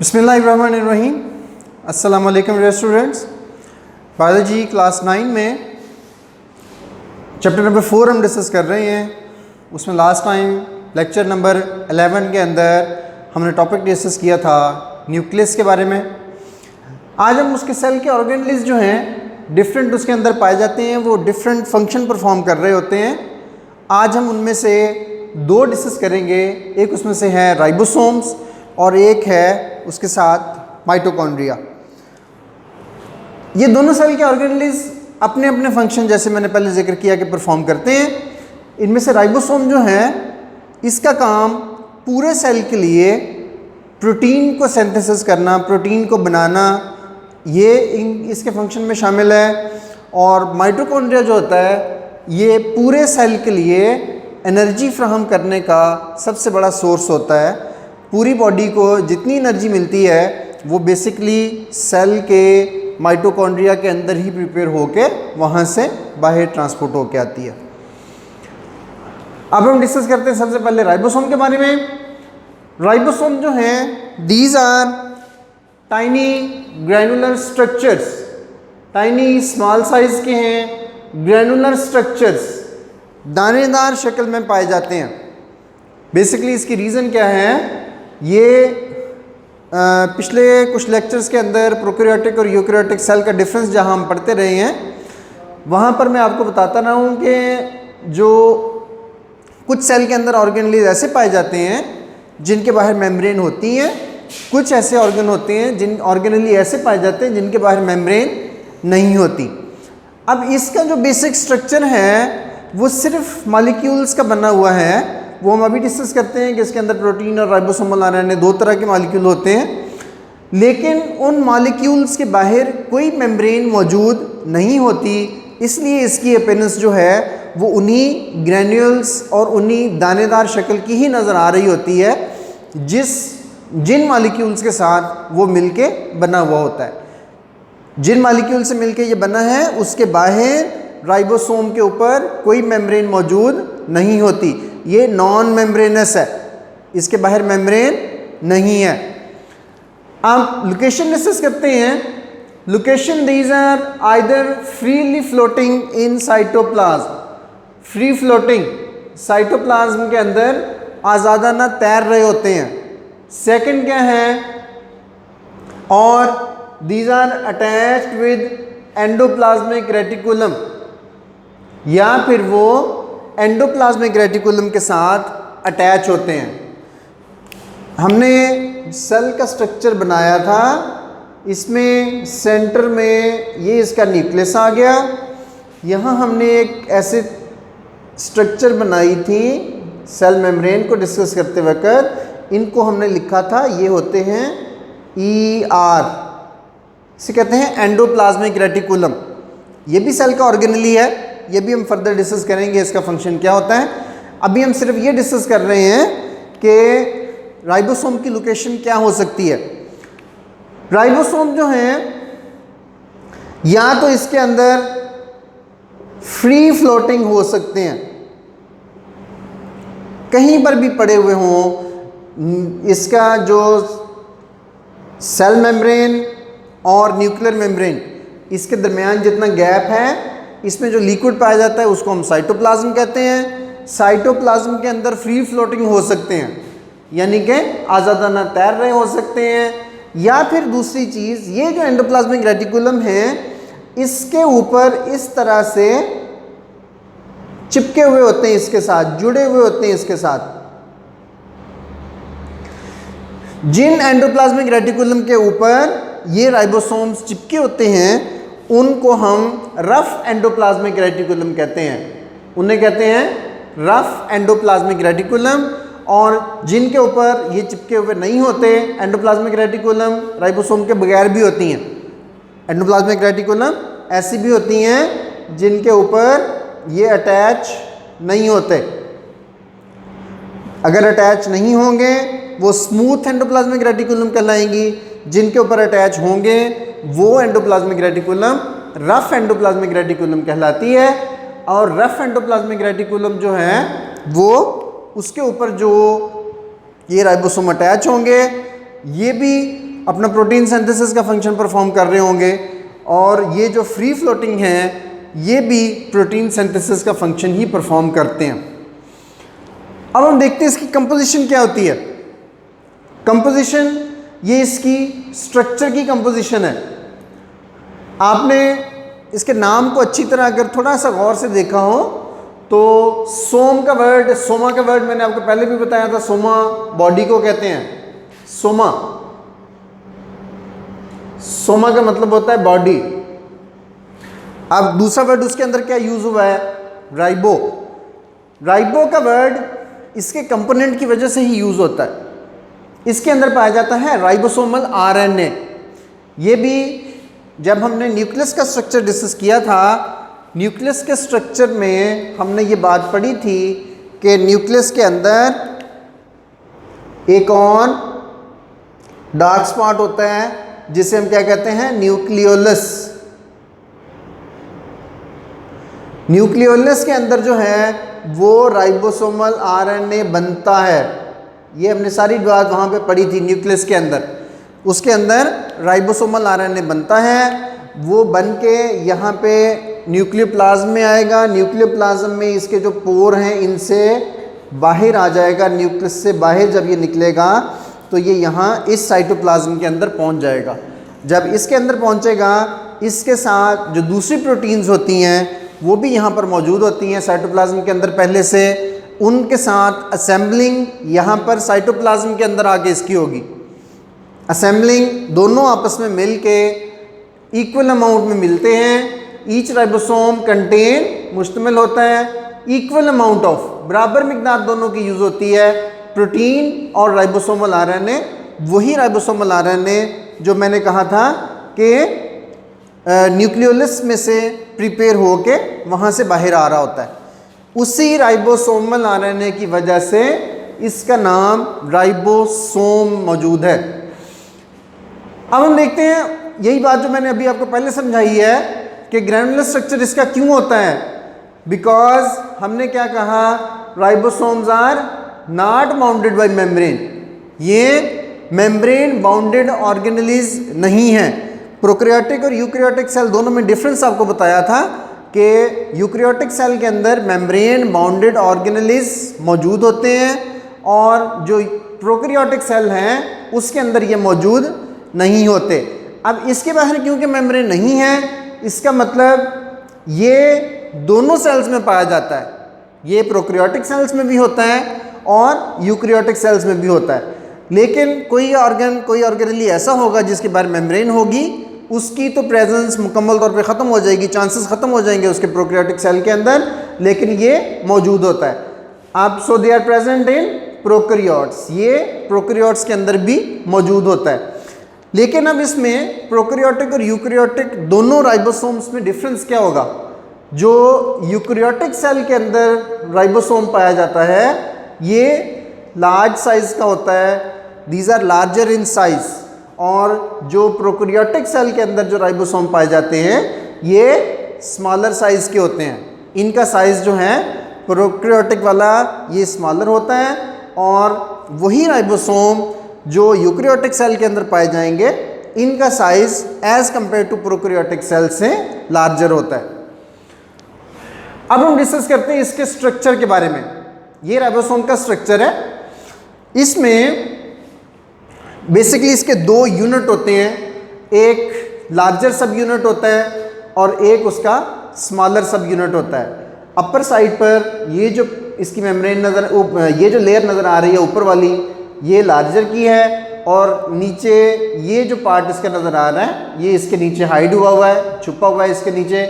बिस्मिल्लाहिर्रहमानिर्रहीम। अस्सलाम वालेकुम डियर स्टूडेंट्स। बायोलॉजी क्लास 9 में चैप्टर नंबर 4 हम डिस्कस कर रहे हैं। उसमें लास्ट टाइम लेक्चर नंबर 11 के अंदर हमने टॉपिक डिस्कस किया था न्यूक्लियस के बारे में। आज हम उसके सेल के ऑर्गेनेल्स जो हैं डिफरेंट उसके अंदर पाए जाते हैं, वो डिफरेंट फंक्शन परफॉर्म कर रहे होते हैं। आज हम उनमें से दो डिस्कस करेंगे। एक उसमें से है राइबोसोम्स और एक है उसके साथ माइटोकॉन्ड्रिया। ये दोनों सेल के ऑर्गेनेल्स अपने अपने फंक्शन, जैसे मैंने पहले जिक्र किया, कि परफॉर्म करते हैं। इनमें से राइबोसोम जो है इसका काम पूरे सेल के लिए प्रोटीन को सिंथेसिस करना, प्रोटीन को बनाना, ये इसके फंक्शन में शामिल है। और माइटोकॉन्ड्रिया जो होता है ये पूरे सेल के लिए एनर्जी फ्राहम करने का सबसे बड़ा सोर्स होता है। पूरी बॉडी को जितनी एनर्जी मिलती है वो बेसिकली सेल के माइटोकॉन्ड्रिया के अंदर ही प्रिपेयर होके वहाँ से बाहर ट्रांसपोर्ट होके आती है। अब हम डिस्कस करते हैं सबसे पहले राइबोसोम के बारे में। राइबोसोम जो हैं these are tiny granular structures, tiny small size के हैं ग्रैनुलर स्ट्रक्चर्स, दानेदार शक्ल में पाए जाते हैं। बेसिकली इसकी रीज़न क्या है, ये पिछले कुछ लेक्चर्स के अंदर प्रोकैरियोटिक और यूकैरियोटिक सेल का डिफरेंस जहां हम पढ़ते रहे हैं, वहां पर मैं आपको बताता रहा हूं कि जो कुछ सेल के अंदर ऑर्गेनेल्स ऐसे पाए जाते हैं जिनके बाहर मेम्ब्रेन होती हैं, कुछ ऐसे ऑर्गन होते हैं जिन ऑर्गेनेल्स ऐसे पाए जाते हैं जिनके बाहर मेम्ब्रेन नहीं होती। अब इसका जो बेसिक स्ट्रक्चर है वो सिर्फ मॉलिक्यूल्स का बना हुआ है। वो हम अभी डिस्कस करते हैं कि इसके अंदर प्रोटीन और राइबोसोमल आरएनए दो तरह के मॉलिक्यूल होते हैं, लेकिन उन मॉलिक्यूल्स के बाहर कोई मेम्ब्रेन मौजूद नहीं होती। इसलिए इसकी अपीयरेंस जो है वो उन्हीं ग्रैन्यूल्स और उन्हीं दानेदार शक्ल की ही नज़र आ रही होती है जिन मॉलिक्यूल्स के साथ वो मिलके बना हुआ होता है। जिन मॉलिक्यूल से मिलके ये बना है उसके बाहर राइबोसोम के ऊपर कोई मेम्ब्रेन मौजूद नहीं होती। ये नॉन मेम्ब्रेनस है, इसके बाहर मेम्ब्रेन नहीं है। आप लोकेशन डिस्कस करते हैं। Location these are either freely floating in cytoplasm, free floating cytoplasm के अंदर आज़ादाना तैर रहे होते हैं। सेकंड क्या है, और these are attached with endoplasmic reticulum, या फिर वो एंडोप्लाज्मिक रेटिकुलम के साथ अटैच होते हैं। हमने सेल का स्ट्रक्चर बनाया था, इसमें सेंटर में ये इसका न्यूक्लियस आ गया। यहाँ हमने एक ऐसे स्ट्रक्चर बनाई थी सेल मेम्ब्रेन को डिस्कस करते वक्त, इनको हमने लिखा था, ये होते हैं ER, इसे कहते हैं एंडोप्लाज्मिक रेटिकुलम। ये भी सेल का ऑर्गेनेल ही है, ये भी हम फर्दर डिस्कस करेंगे इसका फंक्शन क्या होता है। अभी हम सिर्फ ये डिस्कस कर रहे हैं कि राइबोसोम की लोकेशन क्या हो सकती है। राइबोसोम जो हैं या तो इसके अंदर फ्री फ्लोटिंग हो सकते हैं, कहीं पर भी पड़े हुए हों। इसका जो सेल मेम्ब्रेन और न्यूक्लियर मेम्ब्रेन, इसके दरमियान जितना गैप है, इसमें जो लिक्विड पाया जाता है उसको हम साइटोप्लाज्म कहते हैं। साइटोप्लाज्म के अंदर फ्री फ्लोटिंग हो सकते हैं, यानी कि आज़ादाना तैर रहे हो सकते हैं। या फिर दूसरी चीज़, ये जो एंडोप्लाज्मिक रेटिकुलम है इसके ऊपर इस तरह से चिपके हुए होते हैं, इसके साथ जुड़े हुए होते हैं। इसके साथ जिन एंडोप्लाज्मिक रेटिकुलम के ऊपर ये राइबोसोम्स चिपके होते हैं उनको हम रफ एंडोप्लाज्मिक रेटिकुलम कहते हैं। उन्हें कहते हैं रफ एंडोप्लाज्मिक रेटिकुलम। और जिनके ऊपर ये चिपके हुए नहीं होते, एंडोप्लाज्मिक रेटिकुलम राइबोसोम के बगैर भी होती हैं। एंडोप्लाज्मिक रेटिकुलम ऐसी भी होती हैं जिनके ऊपर ये अटैच नहीं होते। अगर अटैच नहीं होंगे वो स्मूथ एंडोप्लाज्मिक रेटिकुलम कहलाएंगी, जिनके ऊपर अटैच होंगे वो endoplasmic reticulum rough endoplasmic reticulum कहलाती है। और रफ एंडोप्लाज्मिक रेटिकुलम जो है वो उसके ऊपर जो ये राइबोसोम अटैच होंगे ये भी अपना प्रोटीन सिंथेसिस का फंक्शन परफॉर्म कर रहे होंगे, और ये जो फ्री फ्लोटिंग हैं ये भी प्रोटीन सिंथेसिस का फंक्शन ही परफॉर्म करते हैं। अब हम देखते हैं इसकी कंपोजिशन क्या होती है। कंपोजिशन, ये इसकी स्ट्रक्चर की कंपोजिशन है। आपने इसके नाम को अच्छी तरह अगर थोड़ा सा गौर से देखा हो तो सोमा का वर्ड मैंने आपको पहले भी बताया था, सोमा बॉडी को कहते हैं। सोमा का मतलब होता है बॉडी। अब दूसरा वर्ड उसके अंदर क्या यूज हुआ है, राइबो। राइबो का वर्ड इसके कंपोनेंट की वजह से ही यूज होता है। इसके अंदर पाया जाता है राइबोसोमल आरएनए। ये भी जब हमने न्यूक्लियस का स्ट्रक्चर डिस्कस किया था, न्यूक्लियस के स्ट्रक्चर में हमने ये बात पढ़ी थी कि न्यूक्लियस के अंदर एक और डार्क स्पॉट होता है जिसे हम क्या कहते हैं, न्यूक्लियोलस। न्यूक्लियोलस के अंदर जो है वो राइबोसोमल आरएनए बनता है। ये हमने सारी बात वहाँ पे पढ़ी थी न्यूक्लियस के अंदर। उसके अंदर राइबोसोमल आरएनए बनता है, वो बन के यहाँ पे न्यूक्लियोप्लाज्म में आएगा। न्यूक्लियोप्लाज्म में इसके जो पोर हैं इनसे बाहर आ जाएगा। न्यूक्लियस से बाहर जब ये निकलेगा तो ये यहाँ इस साइटोप्लाज्म के अंदर पहुँच जाएगा। जब इसके अंदर पहुँचेगा, इसके साथ जो दूसरी प्रोटीन्स होती हैं वो भी यहाँ पर मौजूद होती हैं साइटोप्लाज्म के अंदर पहले से। उनके साथ असेंबलिंग यहाँ पर साइटोप्लाज्म के अंदर आके इसकी होगी। असेंबलिंग दोनों आपस में मिल के इक्वल अमाउंट में मिलते हैं। ईच राइबोसोम कंटेन मुश्तमिल होता है इक्वल अमाउंट ऑफ, बराबर मिकदार दोनों की यूज़ होती है, प्रोटीन और राइबोसोमल आरएनए। वही राइबोसोमल आरएनए जो मैंने कहा था कि न्यूक्लियोलस में से प्रिपेयर होके वहाँ से बाहर आ रहा होता है। उसी राइबोसोमल आरएनए की वजह से इसका नाम राइबोसोम मौजूद है। अब हम देखते हैं यही बात जो मैंने अभी आपको पहले समझाई है कि ग्रैनुलर स्ट्रक्चर इसका क्यों होता है। बिकॉज हमने क्या कहा, ribosomes are not bounded by membrane. ये मेम्ब्रेन बाउंडेड ऑर्गेनेलिज नहीं है। प्रोकैरियोटिक और यूकैरियोटिक सेल दोनों में डिफरेंस आपको बताया था कि यूकैरियोटिक सेल के अंदर मेम्ब्रेन बाउंडेड ऑर्गेनेलिज मौजूद होते हैं और जो प्रोकैरियोटिक सेल हैं उसके अंदर ये मौजूद नहीं होते। अब इसके बाहर क्योंकि मेम्ब्रेन नहीं है, इसका मतलब ये दोनों सेल्स में पाया जाता है। ये प्रोकैरियोटिक सेल्स में भी होता है और यूकैरियोटिक सेल्स में भी होता है। लेकिन कोई ऑर्गेनेली ऐसा होगा जिसके बाहर मेम्ब्रेन होगी, उसकी तो प्रेजेंस मुकम्मल तौर पे ख़त्म हो जाएगी, चांसेस ख़त्म हो जाएंगे उसके प्रोकैरियोटिक सेल के अंदर, लेकिन ये मौजूद होता है। अब so they are present in prokaryotes, ये प्रोकैरियोट्स के अंदर भी मौजूद होता है। लेकिन अब इसमें प्रोकैरियोटिक और यूकैरियोटिक दोनों राइबोसोम्स में डिफरेंस क्या होगा। जो यूकैरियोटिक सेल के अंदर राइबोसोम पाया जाता है ये लार्ज साइज का होता है, these are larger in size. और जो प्रोकैरियोटिक सेल के अंदर जो राइबोसोम पाए जाते हैं ये स्मॉलर साइज के होते हैं। इनका साइज जो है प्रोकैरियोटिक वाला ये स्मॉलर होता है, और वही राइबोसोम जो यूकैरियोटिक सेल के अंदर पाए जाएंगे इनका size as compare to prokaryotic cell से लार्जर होता है। अब हम डिस्कस करते हैं इसके स्ट्रक्चर के बारे में। ये राइबोसोम का स्ट्रक्चर है। इसमें बेसिकली इसके दो यूनिट होते हैं, एक लार्जर सब यूनिट होता है और एक उसका स्मॉलर सब यूनिट होता है। अपर साइड पर ये जो इसकी मेम्ब्रेन ये जो लेयर नज़र आ रही है ऊपर वाली, ये लार्जर की है, और नीचे ये जो पार्ट इसका नज़र आ रहा है ये इसके नीचे हाइड हुआ है, छुपा हुआ है इसके नीचे,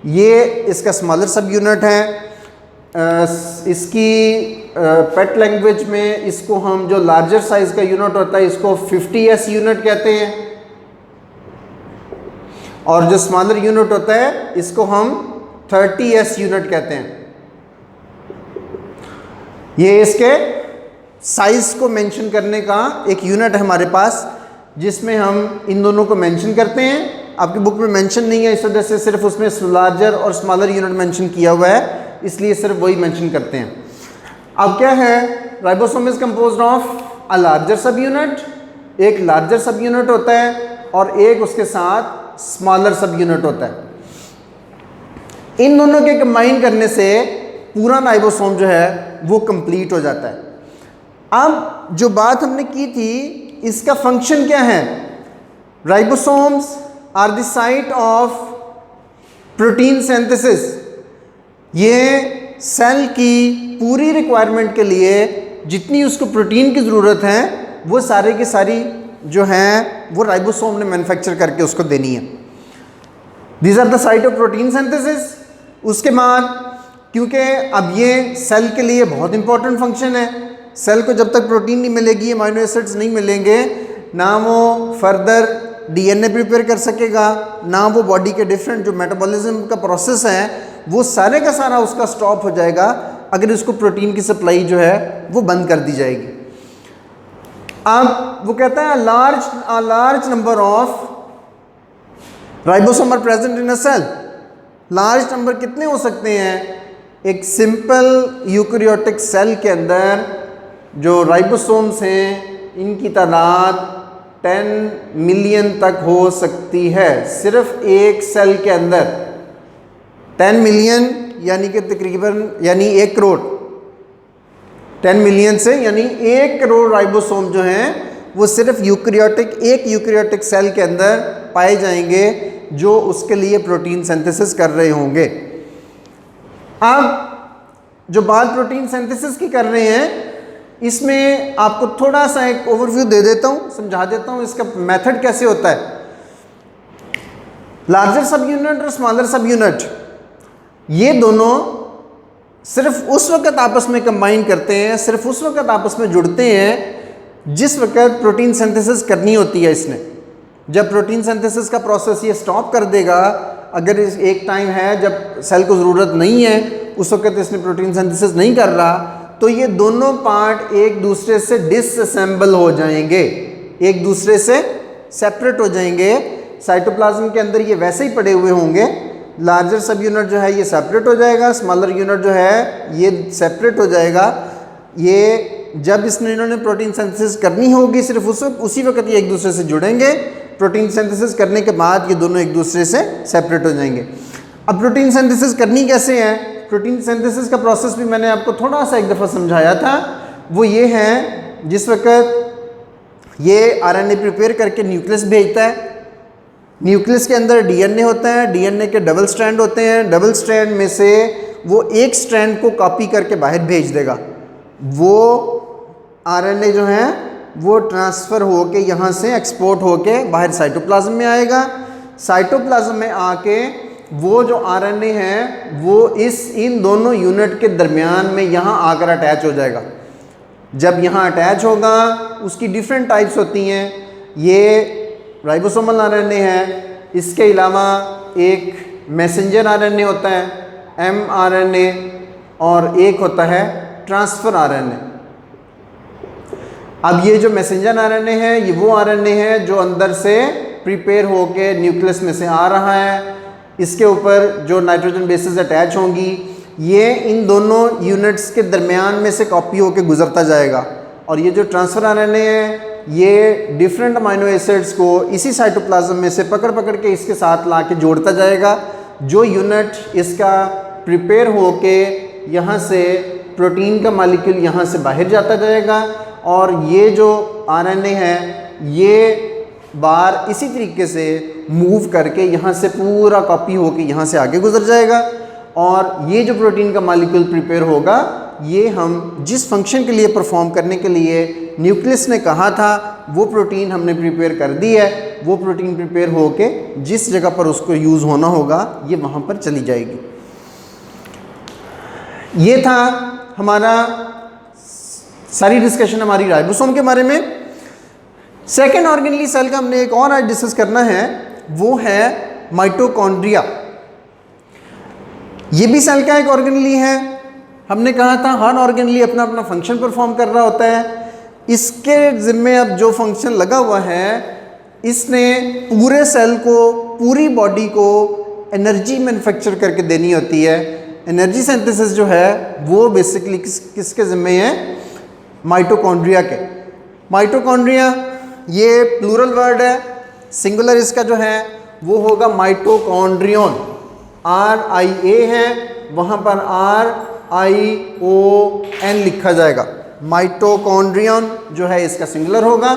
ये इसका स्मॉलर सब यूनिट है। इसकी पेट लैंग्वेज में इसको हम जो लार्जर साइज का यूनिट होता है इसको 50s यूनिट कहते हैं, और जो स्मॉलर यूनिट होता है इसको हम 30s यूनिट कहते हैं। ये इसके साइज को मेंशन करने का एक यूनिट है हमारे पास जिसमें हम इन दोनों को मेंशन करते हैं। आपकी बुक में मेंशन नहीं है, इस वजह से सिर्फ उसमें लार्जर और स्मॉलर यूनिट मेंशन किया हुआ है, इसलिए सिर्फ वही मेंशन करते हैं। अब क्या है, ribosome is composed of a larger सब यूनिट एक लार्जर सब यूनिट होता है और एक उसके साथ स्मॉलर सब यूनिट होता है। इन दोनों के कंबाइन करने से पूरा राइबोसोम जो है वो कंप्लीट हो जाता है। अब जो बात हमने की थी, इसका फंक्शन क्या है? Ribosomes are the site of protein synthesis. ये सेल की पूरी रिक्वायरमेंट के लिए जितनी उसको प्रोटीन की ज़रूरत है वो सारे की सारी जो हैं वो राइबोसोम ने मैन्युफैक्चर करके उसको देनी है। These are the site of protein synthesis. उसके बाद क्योंकि अब ये सेल के लिए बहुत इंपॉर्टेंट फंक्शन है, सेल को जब तक प्रोटीन नहीं मिलेगी, अमीनो एसिड्स नहीं मिलेंगे, ना वो फर्दर डीएनए प्रिपेयर कर सकेगा, ना वो बॉडी के डिफरेंट जो मेटाबॉलिज्म का प्रोसेस है वो सारे का सारा उसका स्टॉप हो जाएगा अगर इसको प्रोटीन की सप्लाई जो है वो बंद कर दी जाएगी। अब वो कहता है large number of ribosome are present in a cell. Large number कितने हो सकते हैं? एक सिंपल यूकैरियोटिक सेल के अंदर जो राइबोसोम्स हैं इनकी तादाद 10 मिलियन तक हो सकती है। सिर्फ एक सेल के अंदर 10 मिलियन यानी कि तकरीबन 1 करोड़, 10 मिलियन से यानी 1 करोड़ राइबोसोम जो हैं वो सिर्फ एक यूकैरियोटिक सेल के अंदर पाए जाएंगे जो उसके लिए प्रोटीन सिंथेसिस कर रहे होंगे। अब जो बात प्रोटीन सिंथेसिस की कर रहे हैं, इसमें आपको थोड़ा सा एक ओवरव्यू दे देता हूँ, समझा देता हूँ इसका मेथड कैसे होता है। लार्जर सब यूनिट और स्मॉलर सब यूनिट, ये दोनों सिर्फ उस वक्त आपस में कंबाइन करते हैं, सिर्फ उस वक्त आपस में जुड़ते हैं जिस वक्त प्रोटीन सिंथेसिस करनी होती है इसने। जब प्रोटीन सिंथेसिस का प्रोसेस ये स्टॉप कर देगा, अगर एक टाइम है जब सेल को ज़रूरत नहीं है उस वक्त इसने प्रोटीन सिंथेसिस नहीं कर रहा, तो ये दोनों पार्ट एक दूसरे से डिसअसेंबल हो जाएंगे, एक दूसरे से सेपरेट हो जाएंगे। साइटोप्लाज्म के अंदर ये वैसे ही पड़े हुए होंगे। लार्जर सब यूनिट जो है ये सेपरेट हो जाएगा, स्मॉलर यूनिट जो है ये सेपरेट हो जाएगा। ये जब इन्होंने प्रोटीन सिंथेसिस करनी होगी सिर्फ उसी वक्त ये एक दूसरे से जुड़ेंगे। प्रोटीन सिंथेसिस करने के बाद ये दोनों एक दूसरे से सेपरेट हो जाएंगे। अब प्रोटीन सिंथेसिस करनी कैसे है? प्रोटीन सिंथेसिस का प्रोसेस भी मैंने आपको थोड़ा सा एक दफ़ा समझाया था। वो ये है, जिस वक्त ये आरएनए प्रिपेयर करके न्यूक्लियस भेजता है, न्यूक्लियस के अंदर डीएनए होता है, डीएनए के डबल स्ट्रैंड होते हैं, डबल स्ट्रैंड में से वो एक स्ट्रैंड को कॉपी करके बाहर भेज देगा। वो आरएनए जो है वो ट्रांसफ़र होके यहाँ से एक्सपोर्ट होके बाहर साइटोप्लाज्म में आएगा। साइटोप्लाज्म में आके वो जो आरएनए है वो इन दोनों यूनिट के दरमियान में यहाँ आकर अटैच हो जाएगा। जब यहाँ अटैच होगा, उसकी डिफरेंट टाइप्स होती हैं। ये राइबोसोमल आरएनए है, इसके अलावा एक मैसेंजर आरएनए होता है mRNA, और एक होता है ट्रांसफ़र आरएनए। अब ये जो मैसेंजर आरएनए है ये वो आरएनए है जो अंदर से प्रिपेयर होके न्यूक्लियस में से आ रहा है। इसके ऊपर जो नाइट्रोजन बेसेस अटैच होंगी, ये इन दोनों यूनिट्स के दरमियान में से कॉपी होके गुजरता जाएगा। और ये जो ट्रांसफ़र आरएनए है ये डिफरेंट अमीनो एसिड्स को इसी साइटोप्लाज्म में से पकड़ के इसके साथ ला के जोड़ता जाएगा। जो यूनिट इसका प्रिपेयर होके यहाँ से प्रोटीन का मॉलिक्यूल यहाँ से बाहर जाता जाएगा, और ये जो आरएनए है ये बार इसी तरीके से मूव करके यहाँ से पूरा कॉपी होके यहाँ से आगे गुजर जाएगा। और ये जो प्रोटीन का मॉलिक्यूल प्रिपेयर होगा, ये हम जिस फंक्शन के लिए परफॉर्म करने के लिए न्यूक्लियस ने कहा था वो प्रोटीन हमने प्रिपेयर कर दी है। वो प्रोटीन प्रिपेयर होके जिस जगह पर उसको यूज़ होना होगा ये वहाँ पर चली जाएगी। ये था हमारा सारी डिस्कशन हमारी राइबोसोम के बारे में। सेकेंड ऑर्गेनली सेल का हमने एक और आज डिस्कस करना है, वो है माइटोकॉन्ड्रिया। ये भी सेल का एक ऑर्गेनली है। हमने कहा था हर ऑर्गेनली अपना अपना फंक्शन परफॉर्म कर रहा होता है। इसके ज़िम्मे अब जो फंक्शन लगा हुआ है, इसने पूरे सेल को, पूरी बॉडी को एनर्जी मैन्युफैक्चर करके देनी होती है। एनर्जी सिंथेसिस जो है वो बेसिकली किसके ज़िम्मे है? माइटोकॉन्ड्रिया के। माइटोकॉन्ड्रिया ये प्लूरल वर्ड है, सिंगुलर इसका जो है वो होगा माइटोकॉन्ड्रियन, RIA है, वहाँ पर RION लिखा जाएगा। माइटोकॉन्ड्रियन जो है इसका सिंगुलर होगा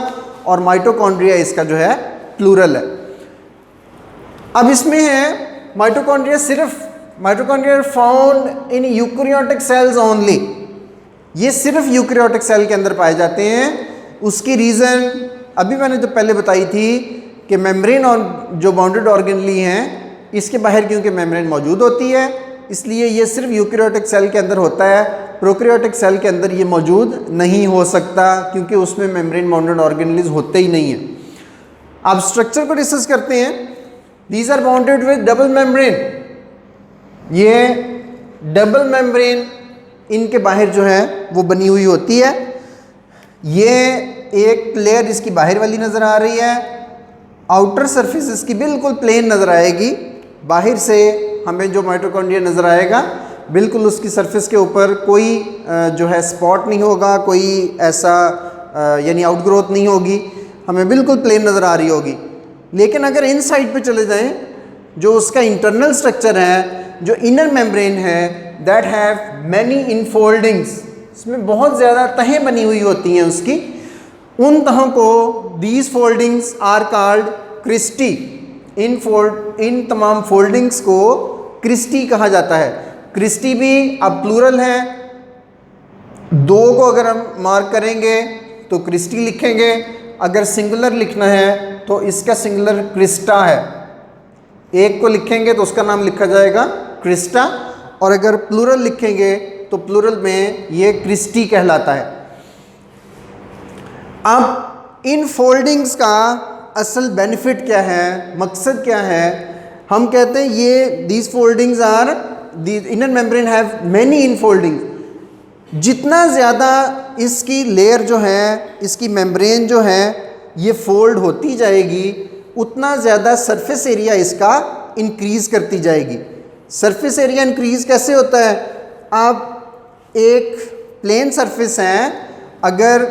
और माइटोकॉन्ड्रिया इसका जो है प्लूरल है। अब इसमें है mitochondria found in eukaryotic cells only, ये सिर्फ यूकैरियोटिक सेल के अंदर पाए जाते हैं। उसकी रीज़न अभी मैंने जो पहले बताई थी कि मेम्ब्रेन और जो बाउंडेड ऑर्गेनली हैं इसके बाहर क्योंकि मेम्ब्रेन मौजूद होती है, इसलिए ये सिर्फ यूकैरियोटिक सेल के अंदर होता है, प्रोकैरियोटिक सेल के अंदर ये मौजूद नहीं हो सकता क्योंकि उसमें मेम्ब्रेन बाउंडेड ऑर्गेनलीज होते ही नहीं है। अब स्ट्रक्चर को डिस्कस करते हैं। These are bounded with double membrane, ये डबल मेम्ब्रेन इनके बाहर जो है वो बनी हुई होती है। ये एक लेयर इसकी बाहर वाली नज़र आ रही है, आउटर सरफेस इसकी बिल्कुल प्लेन नज़र आएगी, बाहर से हमें जो माइटोकॉन्ड्रिया नज़र आएगा बिल्कुल उसकी सरफेस के ऊपर कोई जो है स्पॉट नहीं होगा, कोई ऐसा यानी आउटग्रोथ नहीं होगी, हमें बिल्कुल प्लेन नज़र आ रही होगी। लेकिन अगर इन साइड पे चले जाएं, जो उसका इंटरनल स्ट्रक्चर है, जो इनर मेम्ब्रेन है, दैट हैव मैनी इनफोल्डिंग्स, इसमें बहुत ज़्यादा तहें बनी हुई होती हैं उसकी, उन तहों को these foldings are called cristae, इन तमाम फोल्डिंग्स को क्रिस्टी कहा जाता है। क्रिस्टी भी अब प्लूरल है, दो को अगर हम मार्क करेंगे तो क्रिस्टी लिखेंगे, अगर सिंगुलर लिखना है तो इसका सिंगुलर क्रिस्टा है, एक को लिखेंगे तो उसका नाम लिखा जाएगा क्रिस्टा, और अगर प्लूरल लिखेंगे तो प्लूरल में ये क्रिस्टी कहलाता है। अब इन फोल्डिंग्स का असल बेनिफिट क्या है, मकसद क्या है? हम कहते हैं ये these foldings are the inner membrane have many infoldings, जितना ज़्यादा इसकी लेयर जो है, इसकी मेम्ब्रेन जो है ये फोल्ड होती जाएगी, उतना ज़्यादा सरफेस एरिया इसका इंक्रीज़ करती जाएगी। सरफेस एरिया इंक्रीज़ कैसे होता है? आप एक प्लेन सरफेस है, अगर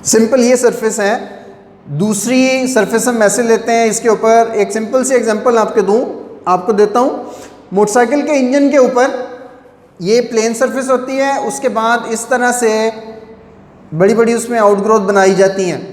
सिंपल ये सरफेस है, दूसरी सरफेस हम ऐसे लेते हैं, इसके ऊपर एक सिंपल सी एग्जांपल आपको देता हूँ। मोटरसाइकिल के इंजन के ऊपर ये प्लेन सरफेस होती है, उसके बाद इस तरह से बड़ी बड़ी उसमें आउटग्रोथ बनाई जाती हैं।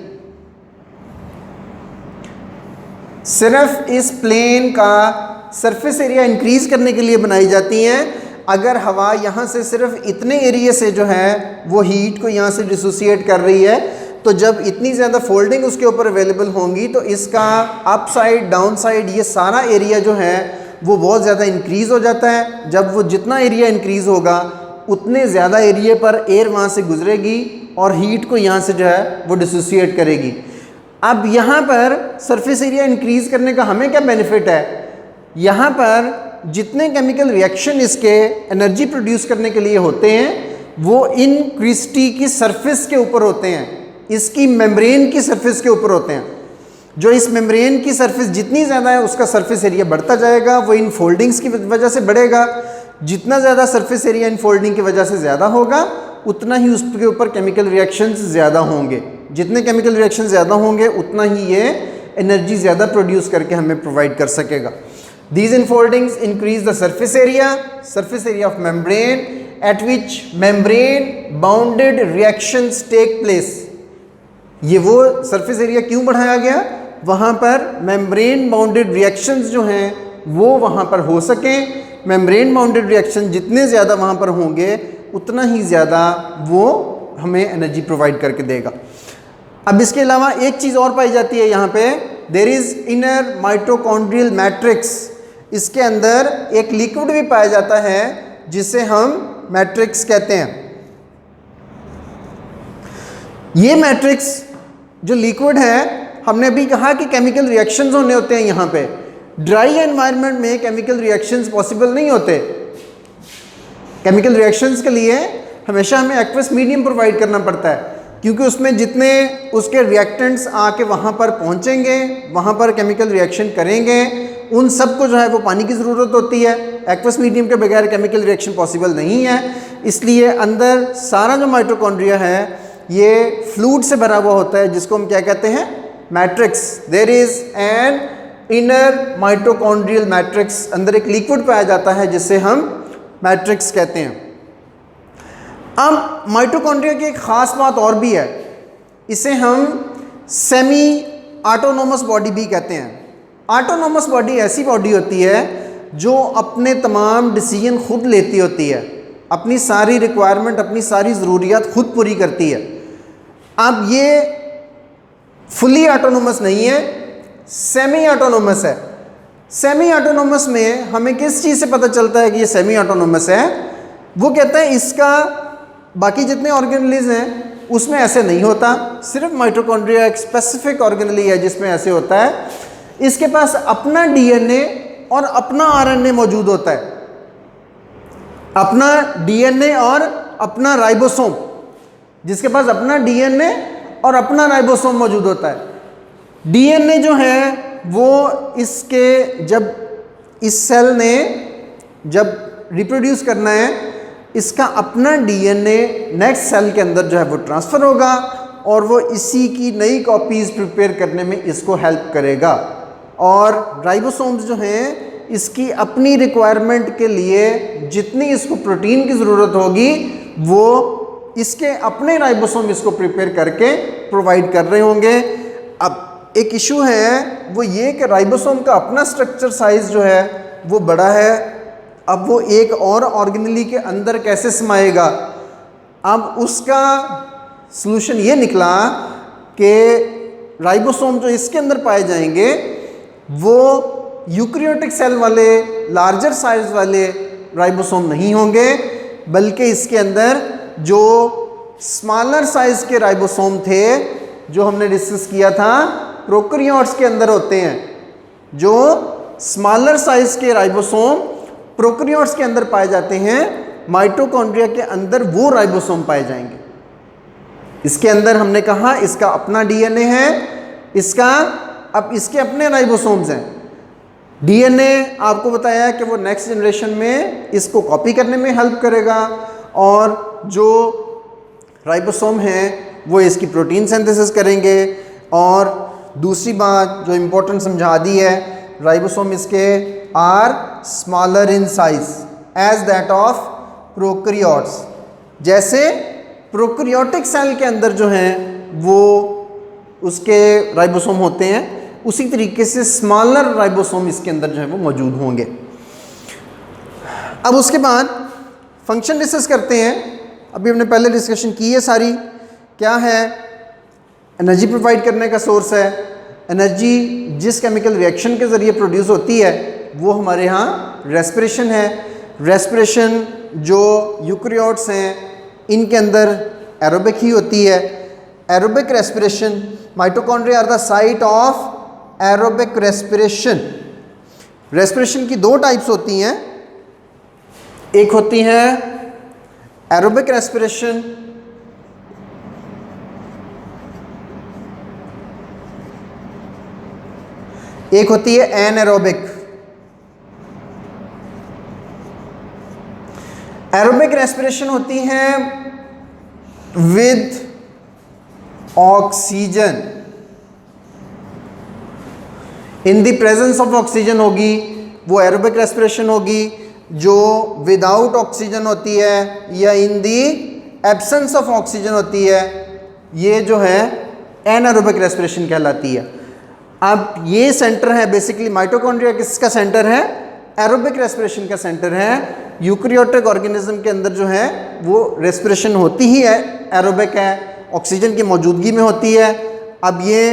सिर्फ इस प्लेन का सरफेस एरिया इंक्रीज़ करने के लिए बनाई जाती हैं। अगर हवा यहाँ से सिर्फ इतने एरिया से जो है वो हीट को यहाँ से डिसोसिएट कर रही है, तो जब इतनी ज़्यादा फोल्डिंग उसके ऊपर अवेलेबल होंगी तो इसका अप साइड डाउन साइड ये सारा एरिया जो है वो बहुत ज़्यादा इंक्रीज़ हो जाता है। जब वो जितना एरिया इंक्रीज़ होगा उतने ज़्यादा एरिया पर एयर वहाँ से गुजरेगी और हीट को यहाँ से जो है वो डिसोसिएट करेगी। अब यहाँ पर सरफेस एरिया इंक्रीज़ करने का हमें क्या बेनिफिट है? यहाँ पर जितने केमिकल रिएक्शन इसके एनर्जी प्रोड्यूस करने के लिए होते हैं वो इन क्रिस्टी की सरफेस के ऊपर होते हैं, इसकी मेम्ब्रेन की सरफेस के ऊपर होते हैं। जो इस मेम्ब्रेन की सरफेस जितनी ज़्यादा है उसका सरफेस एरिया बढ़ता जाएगा, वो इन फोल्डिंग्स की वजह से बढ़ेगा। जितना ज़्यादा सरफेस एरिया इन फोल्डिंग की वजह से ज़्यादा होगा उतना ही उसके ऊपर केमिकल रिएक्शंस ज़्यादा होंगे। जितने केमिकल रिएक्शन ज़्यादा होंगे उतना ही ये एनर्जी ज़्यादा प्रोड्यूस करके हमें प्रोवाइड कर सकेगा। These enfoldings increase the surface area of membrane at which membrane bounded reactions take place। ये वो सरफेस एरिया क्यों बढ़ाया गया? वहाँ पर मेम्ब्रेन बाउंडेड रिएक्शंस जो हैं वो वहाँ पर हो सकें। मेम्ब्रेन बाउंडेड रिएक्शन जितने ज़्यादा वहाँ पर होंगे उतना ही ज़्यादा वो हमें एनर्जी प्रोवाइड करके देगा। अब इसके अलावा एक चीज़ और पाई जाती है यहाँ पे, there is inner mitochondrial matrix. इसके अंदर एक लिक्विड भी पाया जाता है जिसे हम मैट्रिक्स कहते हैं। ये मैट्रिक्स जो लिक्विड है, हमने अभी कहा कि केमिकल रिएक्शंस होने होते हैं। यहाँ पे ड्राई एनवायरनमेंट में केमिकल रिएक्शंस पॉसिबल नहीं होते। केमिकल रिएक्शंस के लिए हमेशा हमें एक्वस मीडियम प्रोवाइड करना पड़ता है, क्योंकि उसमें जितने उसके रिएक्टेंट्स आके वहाँ पर पहुँचेंगे, वहाँ पर केमिकल रिएक्शन करेंगे, उन सब को जो है वो पानी की ज़रूरत होती है। एक्वस मीडियम के बगैर केमिकल रिएक्शन पॉसिबल नहीं है। इसलिए अंदर सारा जो माइटोकॉन्ड्रिया है ये फ्लूइड से भरा हुआ होता है, जिसको हम क्या कहते हैं, matrix. There is an inner mitochondrial matrix, अंदर एक लिक्विड पाया जाता है जिसे हम मैट्रिक्स कहते हैं। अब माइटोकॉन्ड्रिया की एक ख़ास बात और भी है, इसे हम सेमी ऑटोनोमस बॉडी भी कहते हैं। ऑटोनोमस बॉडी ऐसी बॉडी होती है जो अपने तमाम डिसीजन खुद लेती होती है, अपनी सारी रिक्वायरमेंट, अपनी सारी ज़रूरियात खुद पूरी करती है। अब ये फुली ऑटोनोमस नहीं है, सेमी ऑटोनोमस है। सेमी ऑटोनोमस में हमें किस चीज़ से पता चलता है कि ये सेमी ऑटोनोमस है? वो कहता है इसका बाकी जितने ऑर्गेनेलिज हैं उसमें ऐसे नहीं होता, सिर्फ माइटोकॉन्ड्रिया एक स्पेसिफिक ऑर्गेनेली है जिसमें ऐसे होता है। इसके पास अपना डीएनए और अपना आरएनए मौजूद होता है, अपना डीएनए और अपना राइबोसोम, जिसके पास अपना डीएनए और अपना राइबोसोम मौजूद होता है। डीएनए जो है वो इसके, जब इस सेल ने जब रिप्रोड्यूस करना है, इसका अपना डीएनए नेक्स्ट सेल के अंदर जो है वो ट्रांसफ़र होगा और वो इसी की नई कॉपीज़ प्रिपेयर करने में इसको हेल्प करेगा। और राइबोसोम्स जो हैं इसकी अपनी रिक्वायरमेंट के लिए जितनी इसको प्रोटीन की ज़रूरत होगी वो इसके अपने राइबोसोम इसको प्रिपेयर करके प्रोवाइड कर रहे होंगे। अब एक इशू है वो ये कि राइबोसोम का अपना स्ट्रक्चर साइज़ जो है वो बड़ा है, अब वो एक और ऑर्गेनेली के अंदर कैसे समाएगा? अब उसका सलूशन ये निकला कि राइबोसोम जो इसके अंदर पाए जाएंगे वो यूकैरियोटिक सेल वाले लार्जर साइज वाले राइबोसोम नहीं होंगे, बल्कि इसके अंदर जो स्मॉलर साइज के राइबोसोम थे जो हमने डिस्कस किया था प्रोकैरियोट्स के अंदर होते हैं। जो स्मॉलर साइज के राइबोसोम प्रोकैरियोट्स के अंदर पाए जाते हैं, माइटोकॉन्ड्रिया के अंदर वो राइबोसोम पाए जाएंगे। इसके अंदर हमने कहा इसका अपना डीएनए है, इसका अब इसके अपने राइबोसोम्स हैं। डीएनए आपको बताया कि वो नेक्स्ट जनरेशन में इसको कॉपी करने में हेल्प करेगा और जो राइबोसोम हैं वो इसकी प्रोटीन सिंथेसिस करेंगे। और दूसरी बात जो इम्पोर्टेंट समझा दी है, राइबोसोम इसके are smaller in size as that of prokaryotes. जैसे प्रोकैरियोटिक सेल के अंदर जो हैं वो उसके राइबोसोम होते हैं, उसी तरीके से स्मॉलर राइबोसोम इसके अंदर जो है वो मौजूद होंगे। अब उसके बाद फंक्शन डिस्कस करते हैं। अभी हमने पहले डिस्कशन की है सारी। क्या है? एनर्जी प्रोवाइड करने का सोर्स है। एनर्जी जिस केमिकल रिएक्शन के ज़रिए प्रोड्यूस होती है वो हमारे यहाँ रेस्पिरेशन है। रेस्पिरेशन जो यूकैरियोट्स हैं इनके अंदर एरोबिक ही होती है। Aerobic respiration, mitochondria are the site of aerobic respiration. Respiration की दो टाइप्स होती हैं, एक होती है एरोबिक रेस्पिरेशन, एक होती है एनएरोबिक। एरोबिक रेस्पिरेशन होती है with oxygen, in the presence of oxygen होगी, वो एरोबिक रेस्पिरेशन होगी। जो विदाउट ऑक्सीजन होती है या इन दी एब्सेंस ऑफ ऑक्सीजन होती है, ये जो है एनारोबिक रेस्पिरेशन कहलाती है। अब ये सेंटर है बेसिकली माइटोकॉन्ड्रिया किसका सेंटर है? एरोबिक रेस्पिरेशन का सेंटर है। यूकैरियोटिक ऑर्गेनिज्म के अंदर जो है वो रेस्पिरेशन होती ही है, एरोबिक है, ऑक्सीजन की मौजूदगी में होती है। अब ये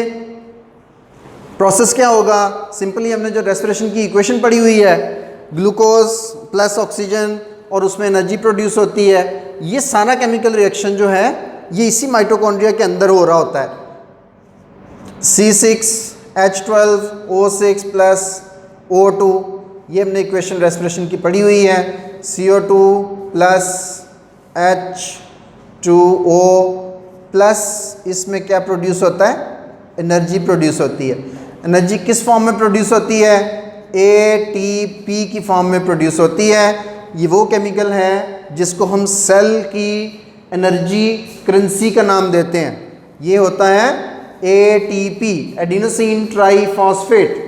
प्रोसेस क्या होगा? सिंपली हमने जो रेस्पिरेशन की इक्वेशन पढ़ी हुई है, ग्लूकोज प्लस ऑक्सीजन और उसमें एनर्जी प्रोड्यूस होती है। ये सारा केमिकल रिएक्शन जो है ये इसी माइटोकॉन्ड्रिया के अंदर हो रहा होता है। C6H12O6 प्लस O2, ये हमने इक्वेशन रेस्पिरेशन की पढ़ी हुई है। CO2 प्लस H2O प्लस इसमें क्या प्रोड्यूस होता है? एनर्जी प्रोड्यूस होती है। एनर्जी किस फॉर्म में प्रोड्यूस होती है? ATP की फॉर्म में प्रोड्यूस होती है। ये वो केमिकल है जिसको हम सेल की एनर्जी करेंसी का नाम देते हैं। ये होता है ATP, एडिनोसिन ट्राईफॉस्फेट।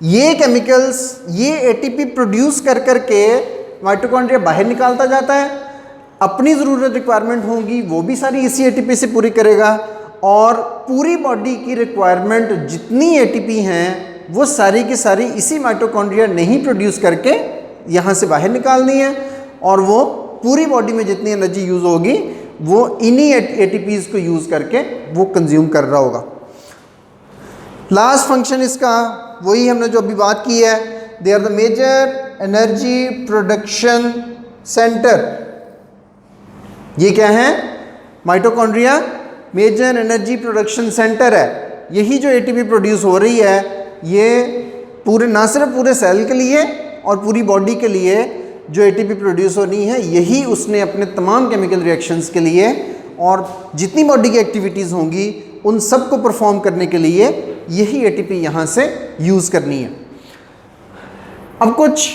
ये केमिकल्स, ये ATP प्रोड्यूस कर करके माइटोकॉन्ड्रिया बाहर निकालता जाता है, अपनी ज़रूरत रिक्वायरमेंट होगी वो भी सारी इसी ATP से पूरी करेगा, और पूरी बॉडी की रिक्वायरमेंट जितनी ATP हैं वो सारी की सारी इसी माइटोकॉन्ड्रिया ने ही प्रोड्यूस करके यहाँ से बाहर निकालनी है, और वो पूरी बॉडी में जितनी एनर्जी यूज़ होगी वो इन्हीं ATPs को यूज़ करके वो कंज्यूम कर रहा होगा। लास्ट फंक्शन इसका वही हमने जो अभी बात की है, they are the major energy production centre. ये क्या है? Mitochondria major energy production centre है। यही जो ATP प्रोड्यूस हो रही है ये पूरे, ना सिर्फ पूरे सेल के लिए और पूरी बॉडी के लिए जो ATP प्रोड्यूस होनी है, यही उसने अपने तमाम केमिकल रिएक्शंस के लिए और जितनी बॉडी की एक्टिविटीज़ होंगी उन सब को परफॉर्म करने के लिए यही ATP यहाँ से यूज़ करनी है। अब कुछ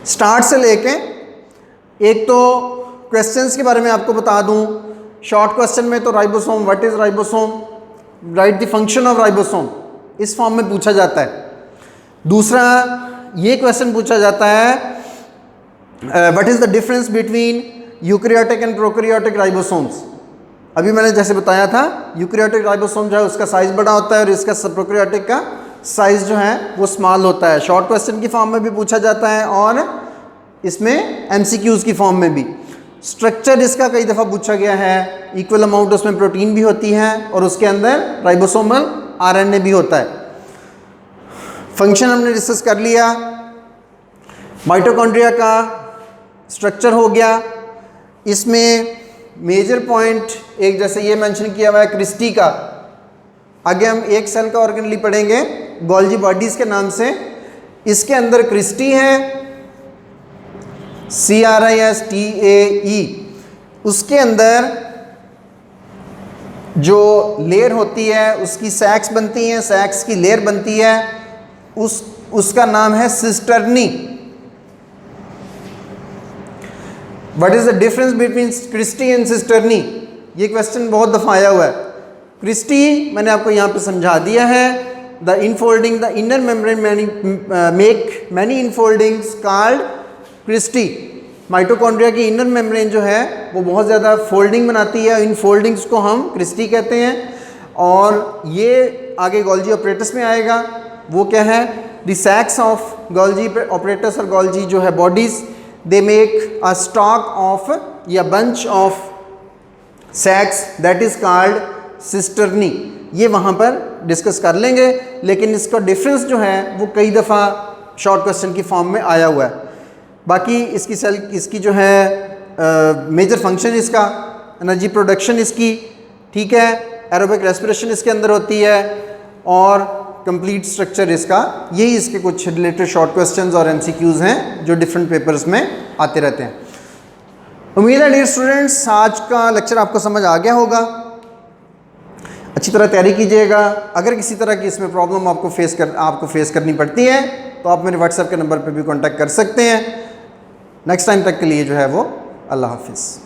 स्टार्ट से लेके, एक तो क्वेश्चंस के बारे में आपको बता दूं। शॉर्ट क्वेश्चन में तो ribosome, what is ribosome, right the function of ribosome, इस फॉर्म में पूछा जाता है। दूसरा ये क्वेश्चन पूछा जाता है, what is the difference between eukaryotic and prokaryotic ribosomes. अभी मैंने जैसे बताया था यूकैरियोटिक राइबोसोम जो है उसका साइज बड़ा होता है और इसका प्रोकैरियोटिक का साइज जो है वो स्मॉल होता है। शॉर्ट क्वेश्चन की फॉर्म में भी पूछा जाता है और इसमें MCQs की फॉर्म में भी। स्ट्रक्चर इसका कई दफ़ा पूछा गया है, इक्वल अमाउंट उसमें प्रोटीन भी होती है और उसके अंदर राइबोसोमल RNA भी होता है। फंक्शन हमने डिस्कस कर लिया, माइटोकॉन्ड्रिया का स्ट्रक्चर हो गया। इसमें मेजर पॉइंट एक जैसे ये मेंशन किया हुआ है क्रिस्टी का। आगे हम एक सेल का ऑर्गेनली पढ़ेंगे गोल्जी बॉडीज़ के नाम से। इसके अंदर क्रिस्टी है, CRISTAE। उसके अंदर जो लेयर होती है उसकी सैक्स बनती हैं, सैक्स की लेयर बनती है, उसका नाम है cisternae. What is the difference between cristae and cisternae, ये क्वेश्चन बहुत दफ़ा आया हुआ है। क्रिस्टी मैंने आपको यहाँ पे समझा दिया है, the infolding the inner membrane make many infoldings called cristae. Mitochondria की इनर मेम्ब्रेन जो है वो बहुत ज़्यादा फोल्डिंग बनाती है, इन फोल्डिंग्स को हम क्रिस्टी कहते हैं। और ये आगे गोल्जी ऑपरेटस में आएगा। वो क्या है? The sacs of Golgi apparatus और गोल्जी जो है bodies, they make a stack of या bunch of sacs that is called cisternae. ये वहाँ पर डिस्कस कर लेंगे, लेकिन इसका डिफरेंस जो है वो कई दफ़ा शॉर्ट क्वेश्चन की फॉर्म में आया हुआ है। बाकी इसकी सेल इसकी जो है मेजर फंक्शन इसका, एनर्जी प्रोडक्शन इसकी, ठीक है, एरोबिक रेस्पिरेशन इसके अंदर होती है और कंप्लीट स्ट्रक्चर इसका। यही इसके कुछ रिलेटेड शॉर्ट क्वेश्चंस और MCQs हैं जो डिफरेंट पेपर्स में आते रहते हैं। उम्मीद है डियर स्टूडेंट्स आज का लेक्चर आपको समझ आ गया होगा। अच्छी तरह तैयारी कीजिएगा। अगर किसी तरह की इसमें प्रॉब्लम आपको फेस करनी पड़ती है तो आप मेरे व्हाट्सएप के नंबर पर भी कॉन्टैक्ट कर सकते हैं। नेक्स्ट टाइम तक के लिए जो है वो अल्लाह हाफिज़।